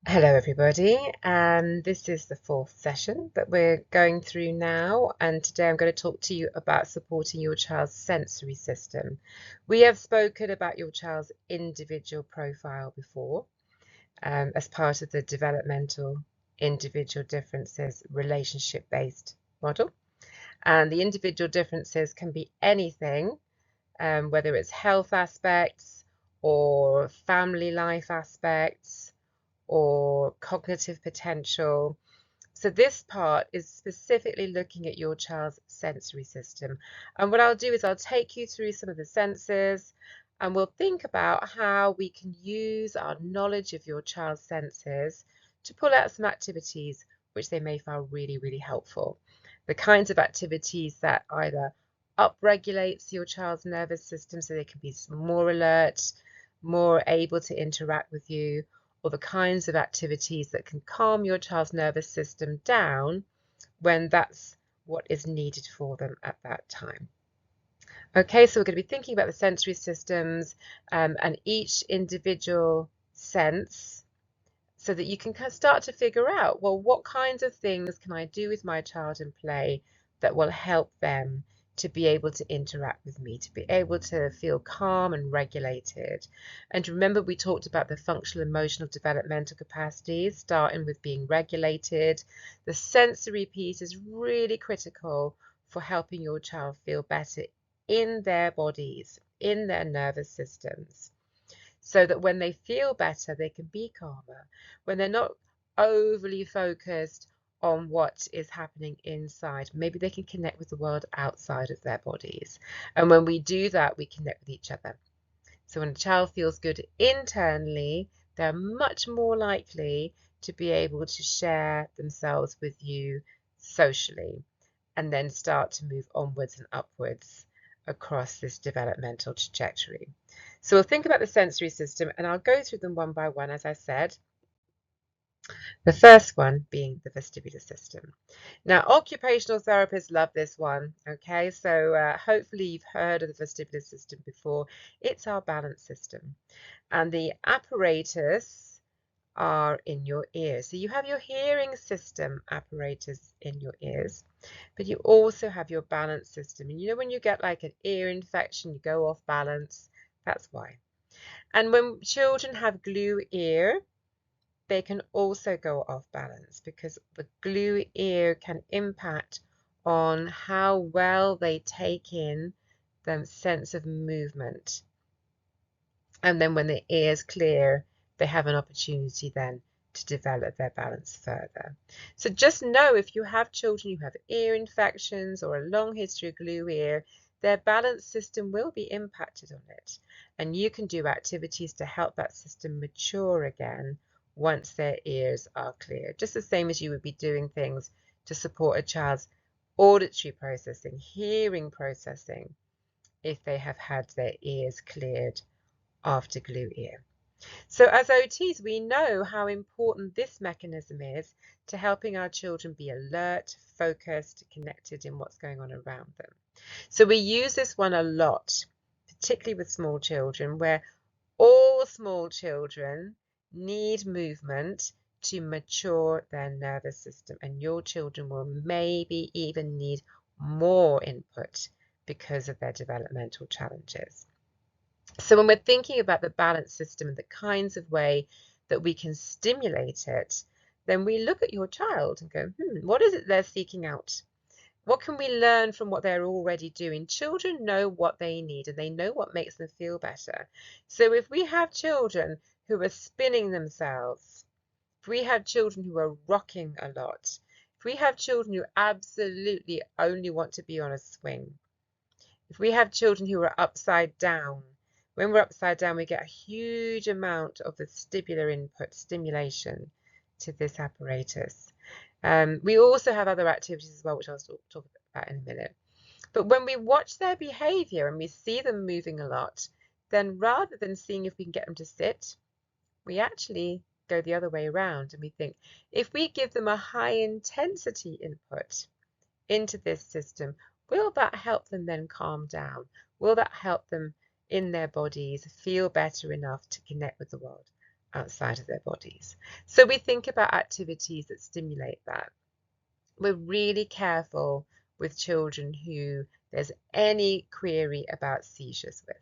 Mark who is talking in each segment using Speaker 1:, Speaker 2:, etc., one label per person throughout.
Speaker 1: Hello, everybody, and this is the fourth session that we're going through now. And today I'm going to talk to you about supporting your child's sensory system. We have spoken about your child's individual profile before as part of the developmental individual differences relationship-based model. And the individual differences can be anything, whether it's health aspects or family life aspects or cognitive potential. So this part is specifically looking at your child's sensory system. And what I'll do is I'll take you through some of the senses and we'll think about how we can use our knowledge of your child's senses to pull out some activities which they may find really, really helpful. The kinds of activities that either upregulates your child's nervous system so they can be more alert, more able to interact with you, or the kinds of activities that can calm your child's nervous system down when that's what is needed for them at that time. Okay, so we're going to be thinking about the sensory systems and each individual sense so that you can start to figure out, well, what kinds of things can I do with my child in play that will help them to be able to interact with me, to be able to feel calm and regulated. And remember, we talked about the functional, emotional, developmental capacities, starting with being regulated. The sensory piece is really critical for helping your child feel better in their bodies, in their nervous systems, so that when they feel better, they can be calmer, when they're not overly focused on what is happening inside. Maybe they can connect with the world outside of their bodies. And when we do that, we connect with each other. So when a child feels good internally, they're much more likely to be able to share themselves with you socially and then start to move onwards and upwards across this developmental trajectory. So we'll think about the sensory system and I'll go through them one by one, as I said. The first one being the vestibular system. Now, occupational therapists love this one, okay? So hopefully you've heard of the vestibular system before. It's our balance system. And the apparatus are in your ears. So you have your hearing system apparatus in your ears, but you also have your balance system. And you know when you get like an ear infection, you go off balance, that's why. And when children have glue ear, they can also go off balance because the glue ear can impact on how well they take in the sense of movement. And then when the ear's clear, they have an opportunity then to develop their balance further. So just know if you have children who have ear infections or a long history of glue ear, their balance system will be impacted on it. And you can do activities to help that system mature again once their ears are clear. Just the same as you would be doing things to support a child's auditory processing, hearing processing, if they have had their ears cleared after glue ear. So as OTs, we know how important this mechanism is to helping our children be alert, focused, connected in what's going on around them. So we use this one a lot, particularly with small children, where all small children need movement to mature their nervous system, and your children will maybe even need more input because of their developmental challenges. So when we're thinking about the balance system and the kinds of way that we can stimulate it, then we look at your child and go, what is it they're seeking out? What can we learn from what they're already doing? Children know what they need and they know what makes them feel better. So if we have children who are spinning themselves, if we have children who are rocking a lot, if we have children who absolutely only want to be on a swing, if we have children who are upside down, when we're upside down, we get a huge amount of vestibular input stimulation to this apparatus. We also have other activities as well, which I'll talk about in a minute. But when we watch their behavior and we see them moving a lot, then rather than seeing if we can get them to sit, we actually go the other way around and we think, if we give them a high intensity input into this system, will that help them then calm down? Will that help them in their bodies feel better enough to connect with the world outside of their bodies. So we think about activities that stimulate that. We're really careful with children who there's any query about seizures with.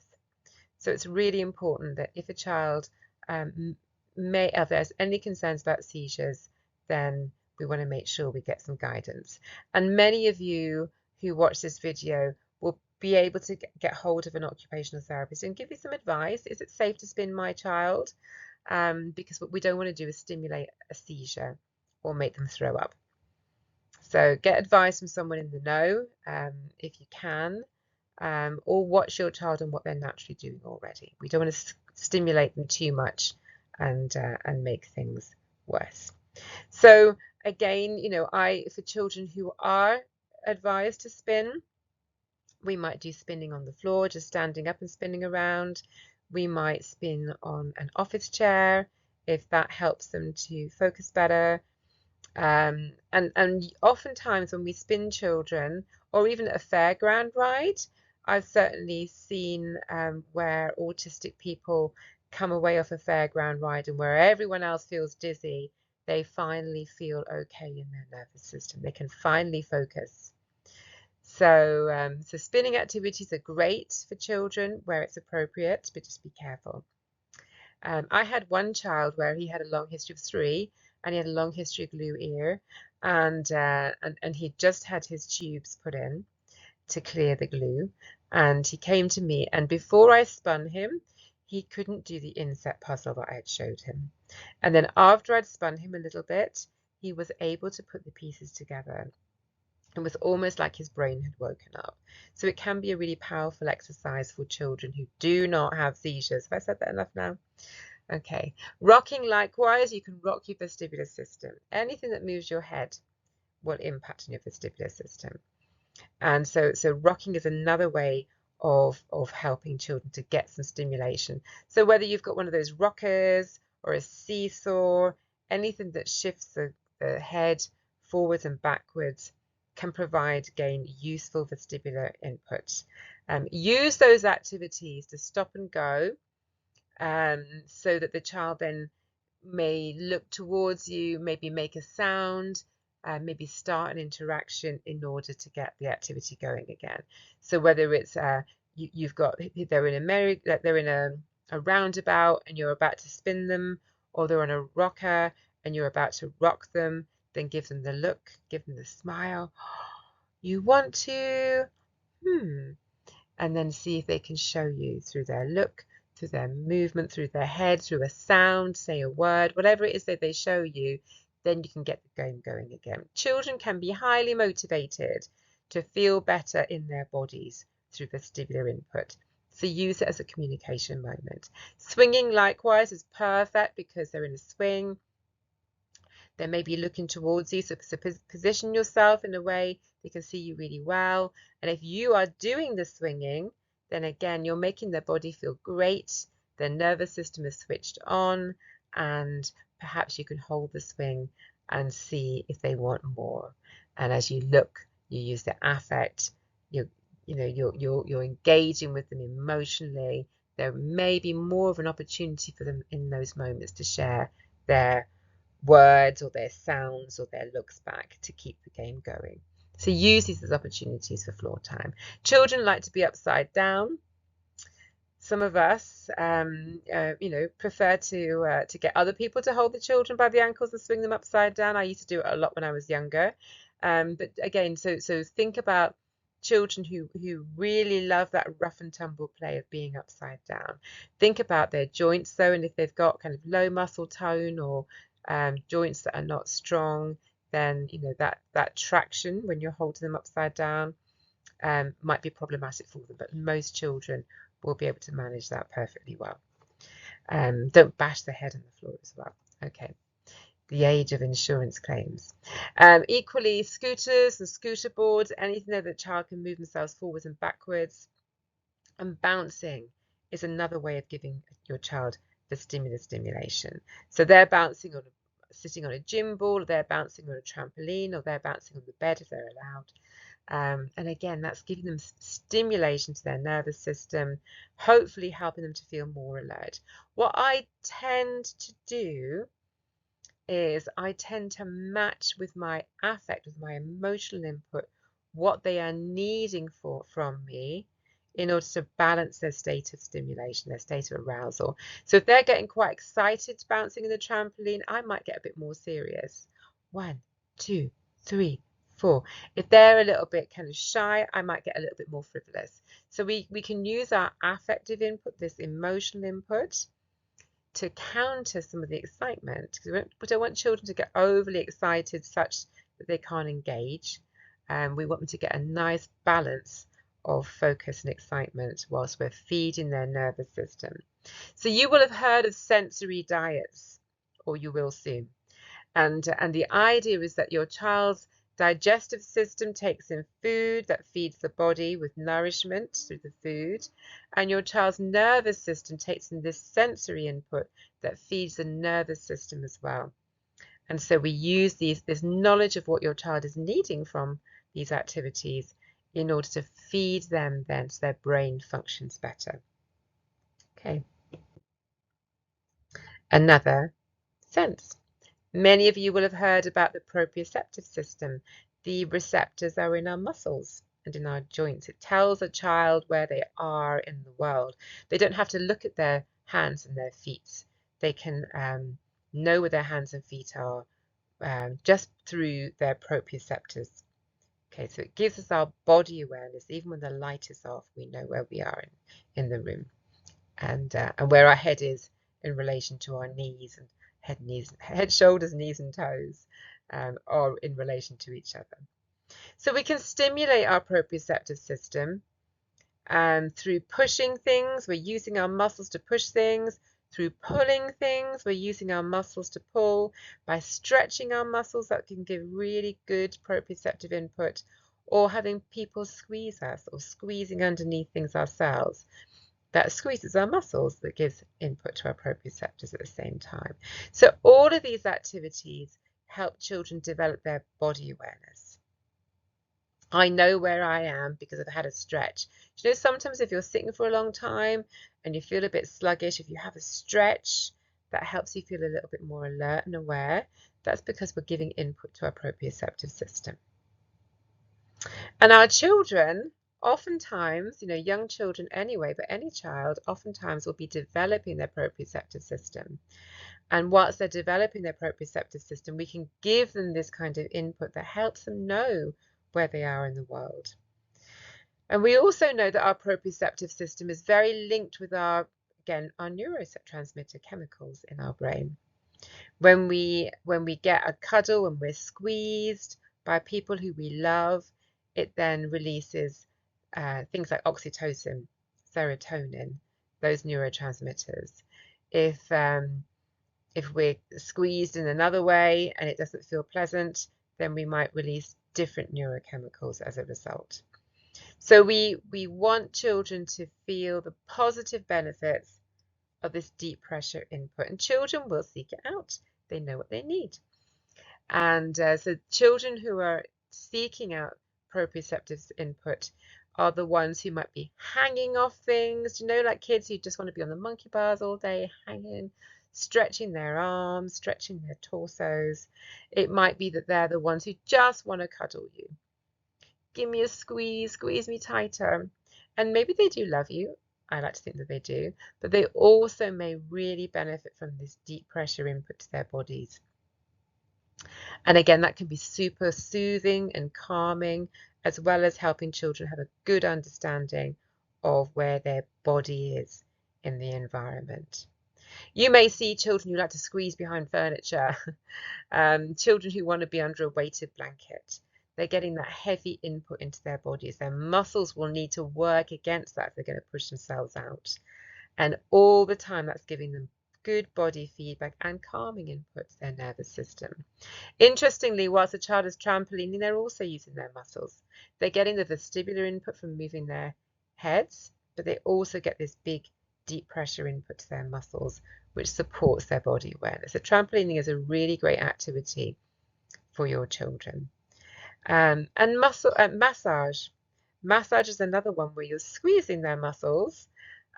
Speaker 1: So it's really important that if a child if there's any concerns about seizures, then we want to make sure we get some guidance. And many of you who watch this video will be able to get hold of an occupational therapist and give you some advice. Is it safe to spin my child? Because what we don't want to do is stimulate a seizure or make them throw up. So get advice from someone in the know if you can, or watch your child and what they're naturally doing already. We don't want to stimulate them too much and make things worse. So again, for children who are advised to spin, we might do spinning on the floor, just standing up and spinning around. We might spin on an office chair if that helps them to focus better. And oftentimes when we spin children, or even a fairground ride, I've certainly seen where autistic people come away off a fairground ride, and where everyone else feels dizzy, they finally feel okay in their nervous system. They can finally focus. So spinning activities are great for children where it's appropriate, but just be careful. I had one child where he had a long history of 3, and he had a long history of glue ear, and he just had his tubes put in to clear the glue, and he came to me, and before I spun him, he couldn't do the inset puzzle that I had showed him. And then after I'd spun him a little bit, he was able to put the pieces together. It was almost like his brain had woken up. So it can be a really powerful exercise for children who do not have seizures. Have I said that enough now? Okay. Rocking, likewise, you can rock your vestibular system. Anything that moves your head will impact on your vestibular system. And so rocking is another way of helping children to get some stimulation. So whether you've got one of those rockers or a seesaw, anything that shifts the head forwards and backwards can provide, again, useful vestibular input. Use those activities to stop and go, so that the child then may look towards you, maybe make a sound, maybe start an interaction in order to get the activity going again. So whether it's they're in a roundabout and you're about to spin them, or they're on a rocker and you're about to rock them, then give them the look, give them the smile. You want to, and then see if they can show you through their look, through their movement, through their head, through a sound, say a word, whatever it is that they show you, then you can get the game going again. Children can be highly motivated to feel better in their bodies through vestibular input. So use it as a communication moment. Swinging, likewise, is perfect because they're in a swing. They may be looking towards you, so position yourself in a way they can see you really well. And if you are doing the swinging, then again, you're making their body feel great. Their nervous system is switched on, and perhaps you can hold the swing and see if they want more. And as you look, you use the affect. You're engaging with them emotionally. There may be more of an opportunity for them in those moments to share their words or their sounds or their looks back to keep the game going. So use these as opportunities for floor time. Children like to be upside down. Some of us, prefer to get other people to hold the children by the ankles and swing them upside down. I used to do it a lot when I was younger. But again, so think about children who really love that rough and tumble play of being upside down. Think about their joints though, and if they've got kind of low muscle tone or joints that are not strong, then that traction when you're holding them upside down might be problematic for them, but most children will be able to manage that perfectly well. Don't bash the head on the floor as well. Okay. The age of insurance claims. Equally, scooters and scooter boards, anything that the child can move themselves forwards and backwards. And bouncing is another way of giving your child vestibular stimulation. So they're bouncing sitting on a gym ball, or they're bouncing on a trampoline, or they're bouncing on the bed if they're allowed. And again, that's giving them stimulation to their nervous system, hopefully helping them to feel more alert. What I tend to do is I tend to match with my affect, with my emotional input, what they are needing from me in order to balance their state of stimulation, their state of arousal. So if they're getting quite excited bouncing in the trampoline, I might get a bit more serious. 1, 2, 3, 4. If they're a little bit kind of shy, I might get a little bit more frivolous. So we can use our affective input, this emotional input, to counter some of the excitement, because we don't want children to get overly excited such that they can't engage. We want them to get a nice balance of focus and excitement whilst we're feeding their nervous system. So you will have heard of sensory diets, or you will soon. And the idea is that your child's digestive system takes in food that feeds the body with nourishment through the food, and your child's nervous system takes in this sensory input that feeds the nervous system as well. And so we use this knowledge of what your child is needing from these activities in order to feed them then so their brain functions better. Okay. Another sense. Many of you will have heard about the proprioceptive system. The receptors are in our muscles and in our joints. It tells a child where they are in the world. They don't have to look at their hands and their feet. They can know where their hands and feet are just through their proprioceptors. Okay, so it gives us our body awareness. Even when the light is off, we know where we are in the room and where our head is in relation to our knees and head, shoulders, knees, and toes, are in relation to each other. So we can stimulate our proprioceptive system through pushing things. We're using our muscles to push things. Through pulling things, we're using our muscles to pull. By stretching our muscles, that can give really good proprioceptive input. Or having people squeeze us, or squeezing underneath things ourselves. That squeezes our muscles, that gives input to our proprioceptors at the same time. So all of these activities help children develop their body awareness. I know where I am because I've had a stretch. You know, sometimes if you're sitting for a long time and you feel a bit sluggish, if you have a stretch, that helps you feel a little bit more alert and aware. That's because we're giving input to our proprioceptive system. And our children, oftentimes, you know, young children anyway, but any child oftentimes will be developing their proprioceptive system. And whilst they're developing their proprioceptive system, we can give them this kind of input that helps them know where they are in the world. And we also know that our proprioceptive system is very linked with our neurotransmitter chemicals in our brain. When we get a cuddle, when we're squeezed by people who we love, it then releases things like oxytocin, serotonin, those neurotransmitters. If we're squeezed in another way and it doesn't feel pleasant, then we might release different neurochemicals as a result. So we want children to feel the positive benefits of this deep pressure input, and children will seek it out. They know what they need. And so children who are seeking out proprioceptive input are the ones who might be hanging off things, you know, like kids who just want to be on the monkey bars all day, hanging, stretching their arms, stretching their torsos. It might be that they're the ones who just want to cuddle you. Give me a squeeze, squeeze me tighter. And maybe they do love you. I like to think that they do, but they also may really benefit from this deep pressure input to their bodies. And again, that can be super soothing and calming, as well as helping children have a good understanding of where their body is in the environment. You may see children who like to squeeze behind furniture, children who want to be under a weighted blanket. They're getting that heavy input into their bodies. Their muscles will need to work against that if they're going to push themselves out. And all the time that's giving them good body feedback and calming input to their nervous system. Interestingly, whilst the child is trampolining, they're also using their muscles. They're getting the vestibular input from moving their heads, but they also get this big deep pressure input to their muscles, which supports their body awareness. So trampolining is a really great activity for your children. And massage. Massage is another one where you're squeezing their muscles,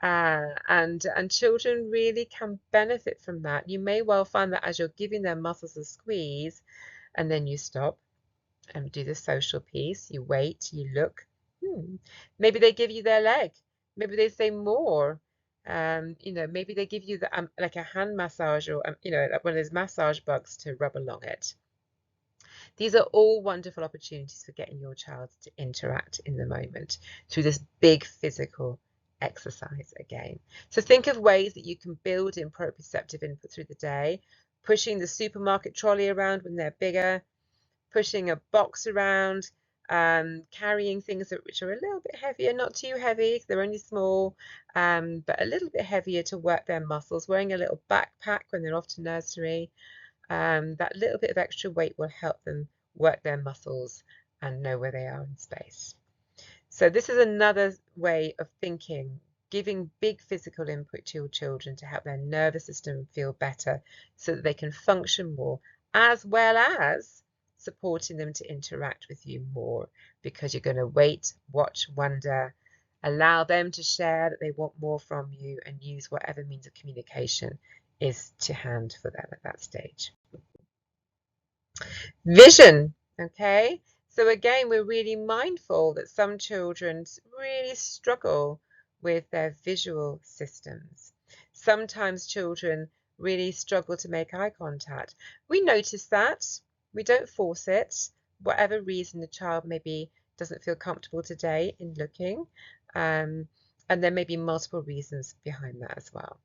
Speaker 1: and children really can benefit from that. You may well find that as you're giving their muscles a squeeze, and then you stop and do the social piece. You wait, you look. Maybe they give you their leg. Maybe they say more. Maybe they give you like a hand massage, or like one of those massage bugs to rub along it. These are all wonderful opportunities for getting your child to interact in the moment through this big physical exercise again. So think of ways that you can build in proprioceptive input through the day, pushing the supermarket trolley around when they're bigger, pushing a box around, carrying things which are a little bit heavier, not too heavy because they're only small, but a little bit heavier to work their muscles, wearing a little backpack when they're off to nursery. That little bit of extra weight will help them work their muscles and know where they are in space. So this is another way of thinking, giving big physical input to your children to help their nervous system feel better so that they can function more, as well as supporting them to interact with you more, because you're going to wait, watch, wonder, allow them to share that they want more from you, and use whatever means of communication is to hand for them at that stage. Vision, okay? So again, we're really mindful that some children really struggle with their visual systems. Sometimes children really struggle to make eye contact. We notice that. We don't force it. Whatever reason the child maybe doesn't feel comfortable today in looking. And there may be multiple reasons behind that as well.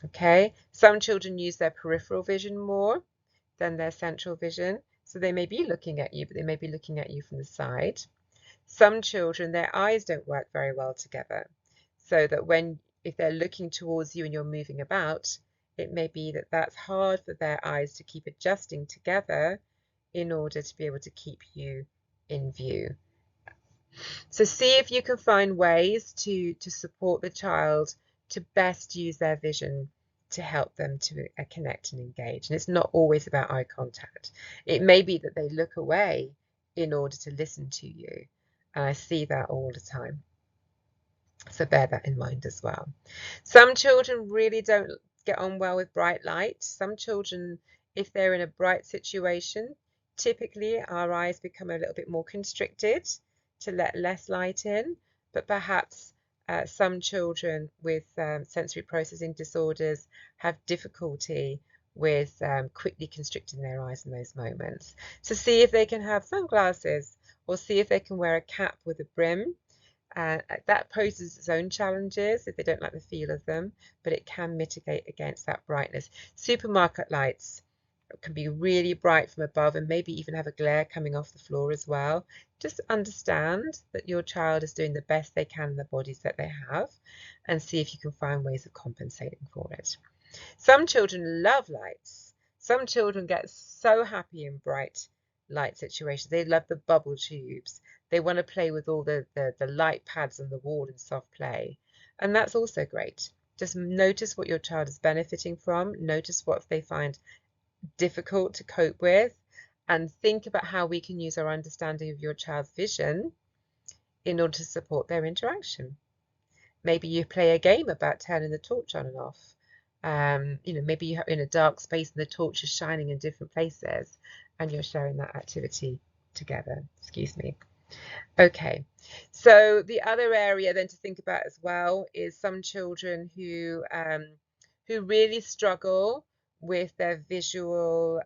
Speaker 1: Okay, some children use their peripheral vision more than their central vision. So they may be looking at you, but they may be looking at you from the side. Some children, their eyes don't work very well together. So that if they're looking towards you and you're moving about, it may be that that's hard for their eyes to keep adjusting together in order to be able to keep you in view. So see if you can find ways to support the child to best use their vision to help them to connect and engage. And it's not always about eye contact. It may be that they look away in order to listen to you. And I see that all the time. So bear that in mind as well. Some children really don't get on well with bright light. Some children, if they're in a bright situation, typically our eyes become a little bit more constricted to let less light in, but perhaps some children with sensory processing disorders have difficulty with quickly constricting their eyes in those moments. So see if they can have sunglasses, or see if they can wear a cap with a brim. That poses its own challenges if they don't like the feel of them, but it can mitigate against that brightness. Supermarket lights can be really bright from above and maybe even have a glare coming off the floor as well. Just understand that your child is doing the best they can in the bodies that they have, and see if you can find ways of compensating for it. Some children love lights. Some children get so happy in bright light situations. They love the bubble tubes. They want to play with all the light pads on the wall in soft play. And that's also great. Just notice what your child is benefiting from. Notice what they find difficult to cope with, and think about how we can use our understanding of your child's vision in order to support their interaction. Maybe you play a game about turning the torch on and off. Maybe you're in a dark space and the torch is shining in different places, and you're sharing that activity together. Excuse me. Okay, so the other area then to think about as well is some children who really struggle with their visual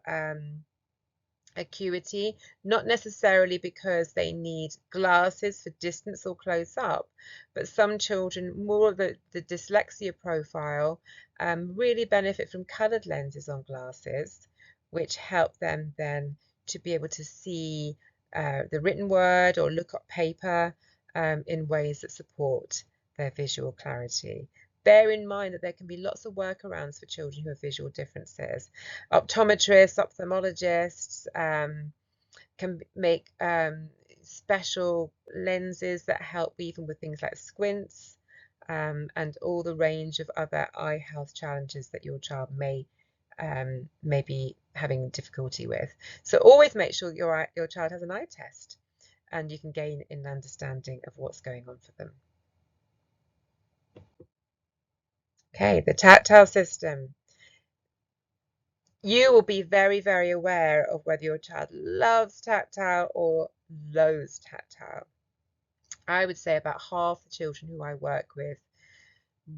Speaker 1: acuity, not necessarily because they need glasses for distance or close up, but some children, more of the dyslexia profile, really benefit from coloured lenses on glasses, which help them then to be able to see the written word or look up paper in ways that support their visual clarity. Bear in mind that there can be lots of workarounds for children who have visual differences. Optometrists, ophthalmologists can make special lenses that help even with things like squints and all the range of other eye health challenges that your child may be having difficulty with. So always make sure your child has an eye test, and you can gain an understanding of what's going on for them. Okay, the tactile system. You will be very, very aware of whether your child loves tactile or loathes tactile. I would say about half the children who I work with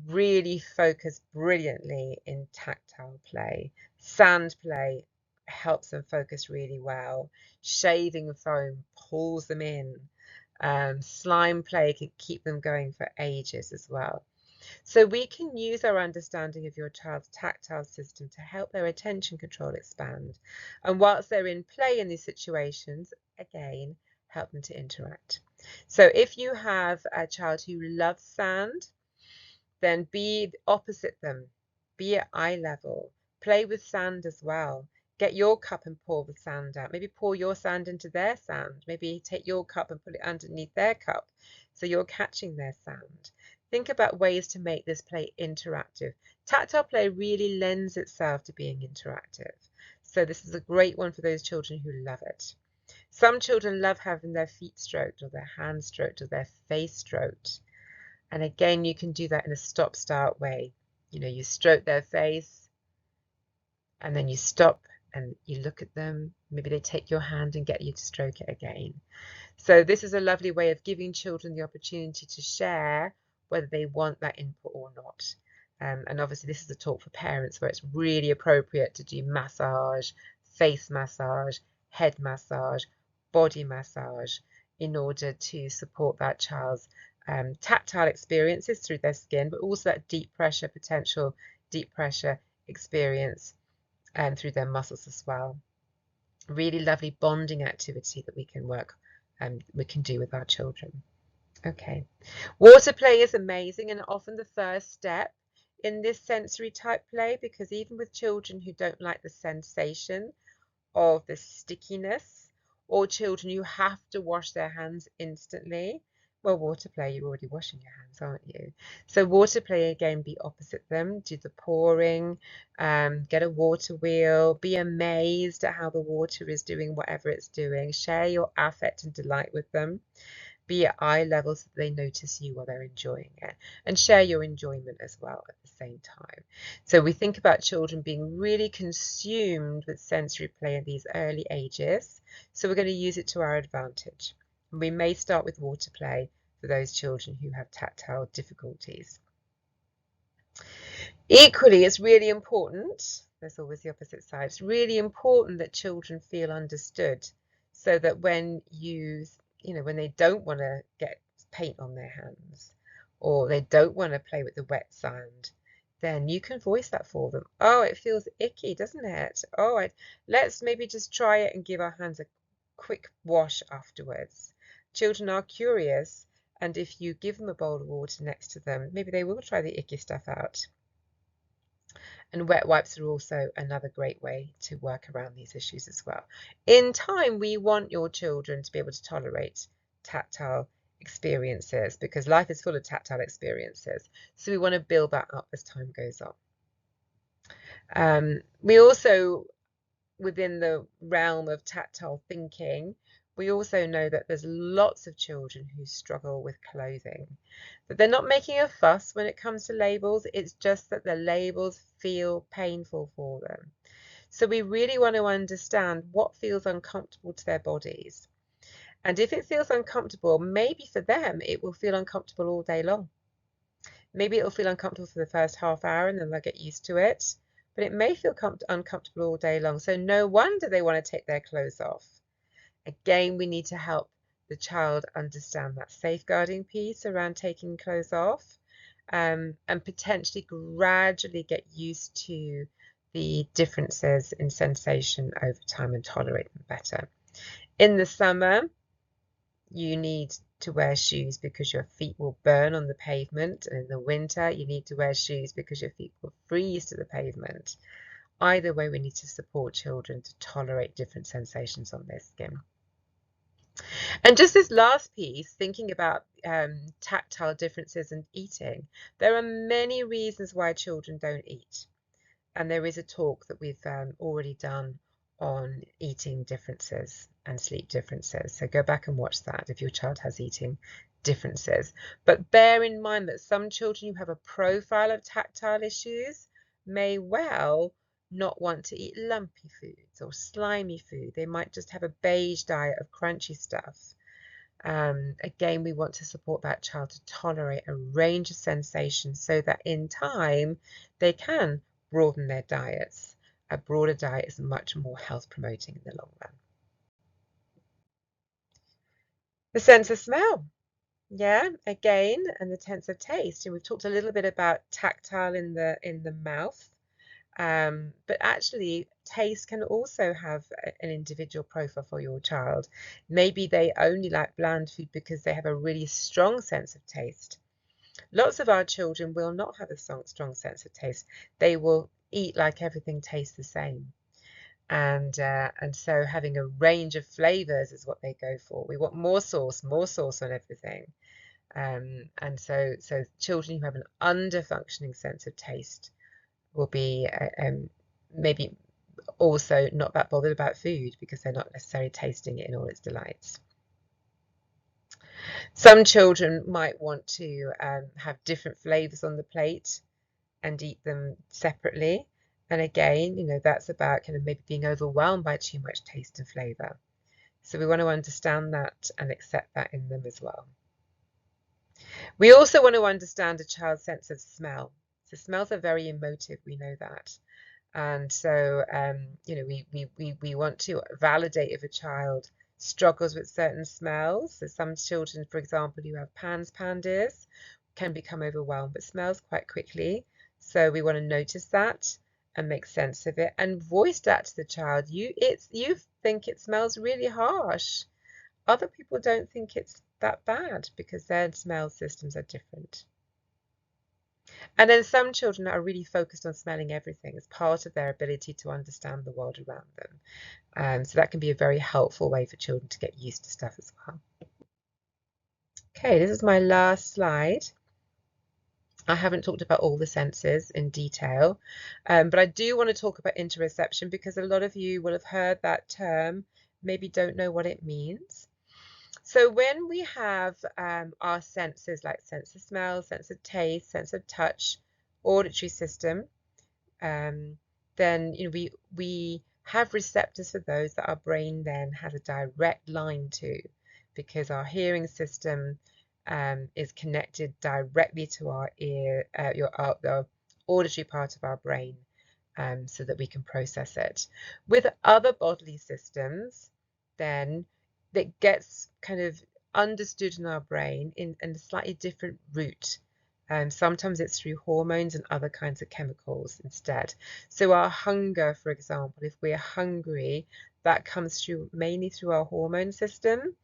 Speaker 1: really focus brilliantly in tactile play. Sand play helps them focus really well. Shaving foam pulls them in. Slime play can keep them going for ages as well. So we can use our understanding of your child's tactile system to help their attention control expand. And whilst they're in play in these situations, again, help them to interact. So if you have a child who loves sand, then be opposite them, be at eye level, play with sand as well. Get your cup and pour the sand out. Maybe pour your sand into their sand. Maybe take your cup and put it underneath their cup so you're catching their sand. Think about ways to make this play interactive. Tactile play really lends itself to being interactive. So this is a great one for those children who love it. Some children love having their feet stroked or their hands stroked or their face stroked. And again, you can do that in a stop-start way. You know, you stroke their face and then you stop and you look at them. Maybe they take your hand and get you to stroke it again. So this is a lovely way of giving children the opportunity to share whether they want that input or not. And obviously this is a talk for parents where it's really appropriate to do massage, face massage, head massage, body massage in order to support that child's tactile experiences through their skin, but also that deep pressure experience through their muscles as well. Really lovely bonding activity that we can do with our children. Okay, water play is amazing and often the first step in this sensory type play, because even with children who don't like the sensation of the stickiness, or children who have to wash their hands instantly, well, water play, you're already washing your hands, aren't you? So water play, again, be opposite them. Do the pouring, get a water wheel, be amazed at how the water is doing whatever it's doing. Share your affect and delight with them. Be at eye level so that they notice you while they're enjoying it, and share your enjoyment as well at the same time. So we think about children being really consumed with sensory play in these early ages, so we're going to use it to our advantage. And we may start with water play for those children who have tactile difficulties. Equally, it's really important, there's always the opposite side, it's really important that children feel understood, so that when when they don't want to get paint on their hands or they don't want to play with the wet sand, then you can voice that for them. Oh, it feels icky, doesn't it? Oh, let's maybe just try it and give our hands a quick wash afterwards. Children are curious, and if you give them a bowl of water next to them, maybe they will try the icky stuff out. And wet wipes are also another great way to work around these issues as well. In time, we want your children to be able to tolerate tactile experiences, because life is full of tactile experiences. So we want to build that up as time goes on. We also, within the realm of tactile thinking, we also know that there's lots of children who struggle with clothing. But they're not making a fuss when it comes to labels, it's just that the labels feel painful for them. So we really want to understand what feels uncomfortable to their bodies. And if it feels uncomfortable, maybe for them it will feel uncomfortable all day long. Maybe it'll feel uncomfortable for the first half hour and then they'll get used to it. But it may feel uncomfortable all day long. So no wonder they want to take their clothes off. Again, we need to help the child understand that safeguarding piece around taking clothes off, and potentially gradually get used to the differences in sensation over time and tolerate them better. In the summer, you need to wear shoes because your feet will burn on the pavement, and in the winter, you need to wear shoes because your feet will freeze to the pavement. Either way, we need to support children to tolerate different sensations on their skin. And just this last piece, thinking about tactile differences in eating, there are many reasons why children don't eat. And there is a talk that we've already done on eating differences and sleep differences. So go back and watch that if your child has eating differences. But bear in mind that some children who have a profile of tactile issues may well not want to eat lumpy foods or slimy food. They might just have a beige diet of crunchy stuff. Again, we want to support that child to tolerate a range of sensations so that in time they can broaden their diets. A broader diet is much more health promoting in the long run. The sense of smell, yeah, again, and the sense of taste. And we've talked a little bit about tactile in the mouth. But actually, taste can also have an individual profile for your child. Maybe they only like bland food because they have a really strong sense of taste. Lots of our children will not have a strong sense of taste. They will eat like everything tastes the same. And so having a range of flavors is what they go for. We want more sauce on everything. And so children who have an under-functioning sense of taste will be maybe also not that bothered about food because they're not necessarily tasting it in all its delights. Some children might want to have different flavors on the plate and eat them separately. And again, that's about kind of maybe being overwhelmed by too much taste and flavor. So we want to understand that and accept that in them as well. We also want to understand a child's sense of smell. So smells are very emotive, we know that. And so, we want to validate if a child struggles with certain smells. So some children, for example, who have pandas can become overwhelmed with smells quite quickly. So we want to notice that and make sense of it and voice that to the child. You think it smells really harsh. Other people don't think it's that bad because their smell systems are different. And then some children are really focused on smelling everything as part of their ability to understand the world around them. So that can be a very helpful way for children to get used to stuff as well. Okay, this is my last slide. I haven't talked about all the senses in detail, but I do want to talk about interoception because a lot of you will have heard that term, maybe don't know what it means. So when we have our senses like sense of smell, sense of taste, sense of touch, auditory system, then we have receptors for those that our brain then has a direct line to, because our hearing system is connected directly to our ear, the auditory part of our brain, so that we can process it. With other bodily systems, then that gets kind of understood in our brain in a slightly different route. Sometimes it's through hormones and other kinds of chemicals instead. So our hunger, for example, if we're hungry, that comes through mainly through our hormone system.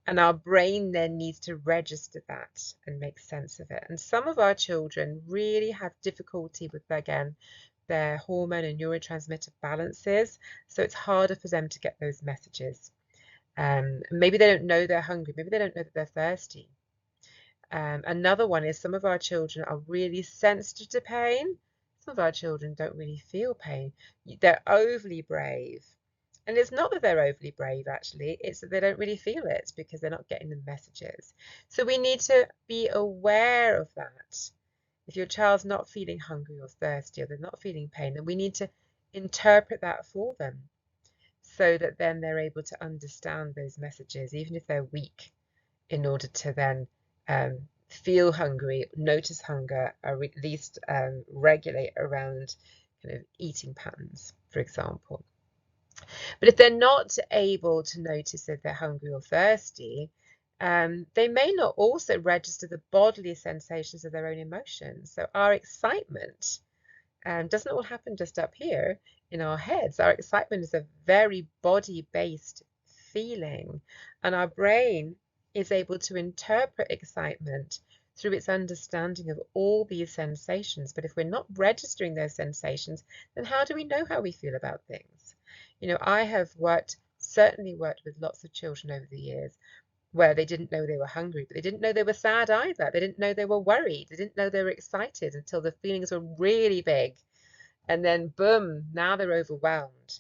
Speaker 1: And our brain then needs to register that and make sense of it. And some of our children really have difficulty with, again, their hormone and neurotransmitter balances. So it's harder for them to get those messages. Maybe they don't know they're hungry. Maybe they don't know that they're thirsty. Another one is some of our children are really sensitive to pain. Some of our children don't really feel pain. They're overly brave. And it's not that they're overly brave, actually. It's that they don't really feel it because they're not getting the messages. So we need to be aware of that. If your child's not feeling hungry or thirsty or they're not feeling pain, then we need to interpret that for them, so that then they're able to understand those messages, even if they're weak, in order to then feel hungry, notice hunger, or at least regulate around kind of eating patterns, for example. But if they're not able to notice if they're hungry or thirsty, they may not also register the bodily sensations of their own emotions. So our excitement doesn't all happen just up here in our heads. Our excitement is a very body-based feeling, and our brain is able to interpret excitement through its understanding of all these sensations. But if we're not registering those sensations, then how do we know how we feel about things? I have certainly worked with lots of children over the years where they didn't know they were hungry, but they didn't know they were sad either. They didn't know they were worried. They didn't know they were excited until the feelings were really big. And then, boom, now they're overwhelmed.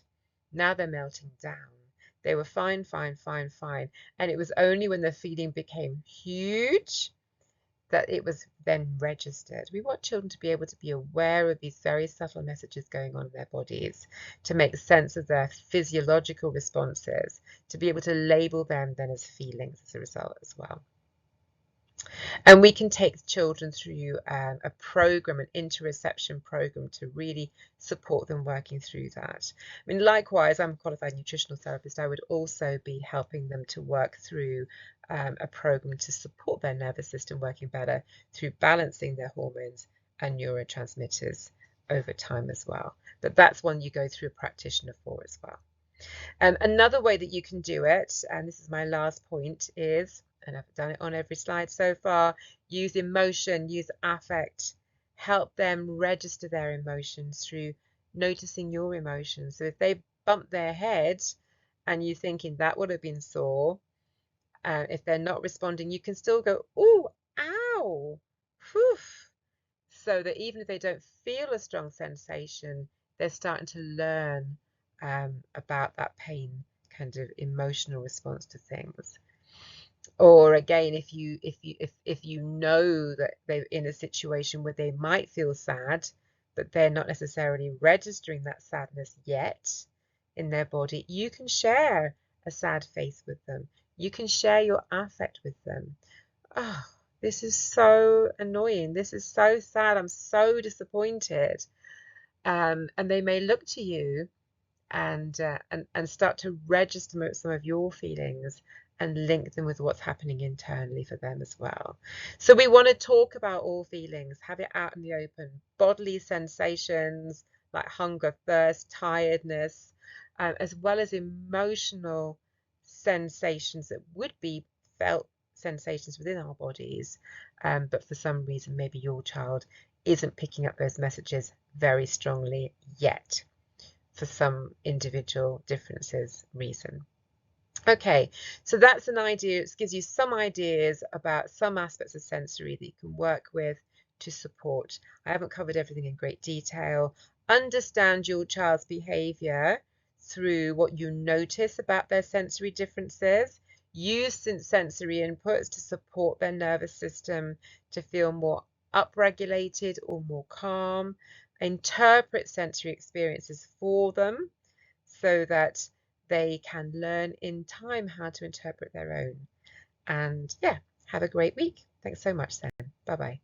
Speaker 1: Now they're melting down. They were fine, fine, fine, fine. And it was only when the feeling became huge that it was then registered. We want children to be able to be aware of these very subtle messages going on in their bodies, to make sense of their physiological responses, to be able to label them then as feelings as a result as well. And we can take children through a program, an interoception program, to really support them working through that. I mean, likewise, I'm a qualified nutritional therapist. I would also be helping them to work through a program to support their nervous system working better through balancing their hormones and neurotransmitters over time as well. But that's one you go through a practitioner for as well. Another way that you can do it, and this is my last point, is, and I've done it on every slide so far, use emotion, use affect, help them register their emotions through noticing your emotions. So if they bump their head and you're thinking that would have been sore, if they're not responding, you can still go, ooh, ow, whew, so that even if they don't feel a strong sensation, they're starting to learn about that pain kind of emotional response to things. Or again, if you know that they're in a situation where they might feel sad, but they're not necessarily registering that sadness yet in their body, you can share a sad face with them. You can share your affect with them. Oh, this is so annoying. This is so sad. I'm so disappointed. And they may look to you and start to register some of your feelings and link them with what's happening internally for them as well. So we want to talk about all feelings, have it out in the open, bodily sensations like hunger, thirst, tiredness, as well as emotional sensations that would be felt sensations within our bodies, but for some reason maybe your child isn't picking up those messages very strongly yet, for some individual differences reason. Okay, so that's an idea. It gives you some ideas about some aspects of sensory that you can work with to support. I haven't covered everything in great detail. Understand your child's behavior through what you notice about their sensory differences. Use sensory inputs to support their nervous system to feel more upregulated or more calm. Interpret sensory experiences for them so that they can learn in time how to interpret their own. And yeah, have a great week. Thanks so much, Sam. Bye-bye.